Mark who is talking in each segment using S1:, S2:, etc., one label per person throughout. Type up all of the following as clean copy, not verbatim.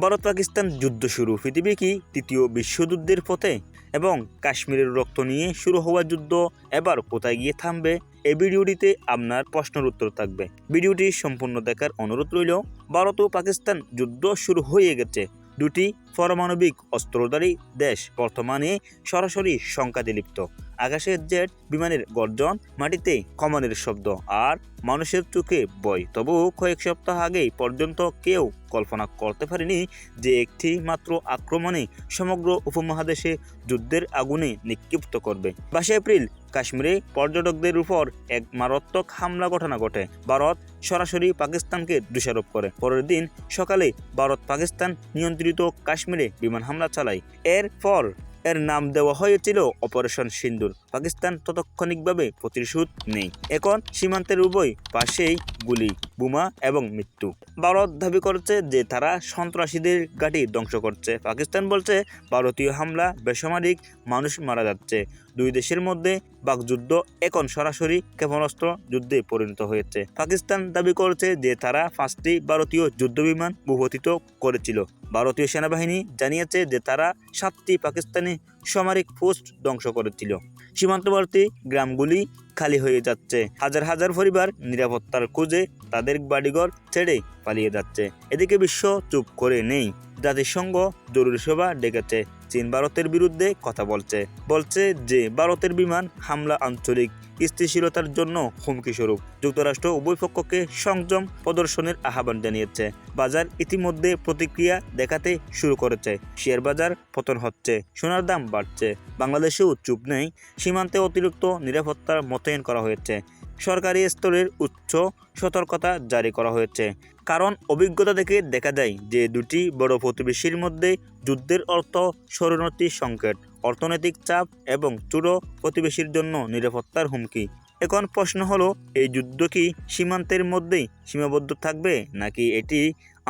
S1: ভারত পাকিস্তান যুদ্ধ শুরু পৃথিবী কি তৃতীয় বিশ্বযুদ্ধের পথে? এবং কাশ্মীরের রক্ত নিয়ে শুরু হওয়া যুদ্ধ এবার কোথায় গিয়ে থামবে? এই ভিডিওটিতে আপনার প্রশ্নের উত্তর থাকবে। ভিডিওটি সম্পূর্ণ দেখার অনুরোধ রইল। ভারত ও পাকিস্তান যুদ্ধ শুরু হয়ে গেছে। দুটি পারমাণবিক অস্ত্রধারী দেশ বর্তমানে সরাসরি সংঘাতে লিপ্ত। আকাশের জেট বিমানের গর্জন, মাটিতে কামানের শব্দ আর মানুষের চোখে ভয়। তবুও কয়েক সপ্তাহ আগেই পর্যন্ত কেউ কল্পনা করতে পারেনি যে একটি মাত্র আক্রমণে সমগ্র উপমহাদেশে যুদ্ধের আগুনে নিক্ষিপ্ত করবে। 22 এপ্রিল কাশ্মীরে পর্যটকদের উপর এক মারাত্মক হামলা ঘটনা ঘটে। ভারত সরাসরি পাকিস্তানকে দোষারোপ করে। পরের দিন সকালে ভারত পাকিস্তান নিয়ন্ত্রিত কাশ্মীরে বিমান হামলা চালায়। এর নাম দেওয়া হয়েছিল অপারেশন সিন্দুর। পাকিস্তান তাৎক্ষণিকভাবে প্রতিশোধ নেই। এখন সীমান্তের উভয় পাশেই গুলি, বোমা এবং মৃত্যু। ভারত দাবি করছে যে তারা সন্ত্রাসীদের ঘাঁটি ধ্বংস করছে। পাকিস্তান বলছে ভারতীয় হামলা বেসামরিক মানুষ মারা যাচ্ছে। দুই দেশের মধ্যে বাকযুদ্ধ এখন সরাসরি ক্ষেপণাস্ত্র যুদ্ধে পরিণত হয়েছে। পাকিস্তান দাবি করছে যে তারা 5টি ভারতীয় যুদ্ধবিমান ভূপাতিত করেছিল। ভারতীয় সেনাবাহিনী জানিয়েছে যে তারা 7টি পাকিস্তানি সামরিক পোস্ট ধ্বংস করেছিল। সীমান্তবর্তী গ্রামগুলি খালি হয়ে যাচ্ছে। হাজার হাজার পরিবার নিরাপত্তার খোঁজে তাদের বাড়িঘর ছেড়ে পালিয়ে যাচ্ছে। এদিকে বিশ্ব চুপ করে নেই। জাতিসংঘ জরুরি সভা ডেকেছে। চীন ভারতের বিরুদ্ধে কথা বলছে যে ভারতের বিমান হামলা আঞ্চলিক স্থিতিশীলতার জন্য হুমকি স্বরূপ। যুক্তরাষ্ট্র উভয় পক্ষকে সংযম প্রদর্শনের আহ্বান জানিয়েছে। বাজার ইতিমধ্যে প্রতিক্রিয়া দেখাতে শুরু করেছে। শেয়ার বাজার পতন হচ্ছে, সোনার দাম বাড়ছে। বাংলাদেশেও চুপ নেই। সীমান্তে অতিরিক্ত নিরাপত্তা মোতায়েন করা হয়েছে। সরকারি স্তরের উচ্চ সতর্কতা জারি করা হয়েছে। কারণ অভিজ্ঞতা থেকে দেখা যায় যে দুটি বড় প্রতিবেশীর মধ্যে যুদ্ধের অর্থ শরণার্থী সংকট, অর্থনৈতিক চাপ এবং ছোট প্রতিবেশীর জন্য নিরাপত্তার হুমকি। এখন প্রশ্ন হলো, এই যুদ্ধ কি সীমান্তের মধ্যেই সীমাবদ্ধ থাকবে নাকি এটি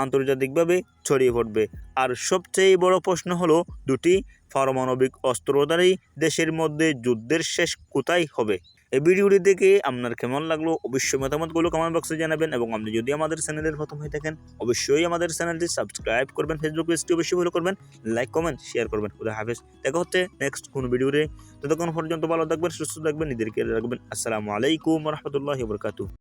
S1: আন্তর্জাতিকভাবে ছড়িয়ে পড়বে? আর সবচেয়ে বড় প্রশ্ন হলো, দুটি পারমাণবিক অস্ত্রধারী দেশের মধ্যে যুদ্ধের শেষ কোথায় হবে? এই ভিডিওটি দেখে আপনার কেমন লাগলো অবশ্যই মতামতগুলো কমেন্ট বক্সে জানাবেন। এবং আপনি যদি আমাদের চ্যানেলের প্রথম হয়ে থাকেন অবশ্যই আমাদের চ্যানেলটি সাবস্ক্রাইব করবেন, ফেসবুক পেজটি অবশ্যই ফলো করবেন, লাইক কমেন্ট শেয়ার করবেন। খুদা হাফেজ। দেখা হচ্ছে নেক্সট কোনো ভিডিওতে। ততক্ষণ পর্যন্ত ভালো থাকবেন, সুস্থ থাকবেন, নিজের খেয়াল রাখবেন। আসসালামু আলাইকুম ওয়া রাহমাতুল্লাহি ওয়া বারাকাতুহু।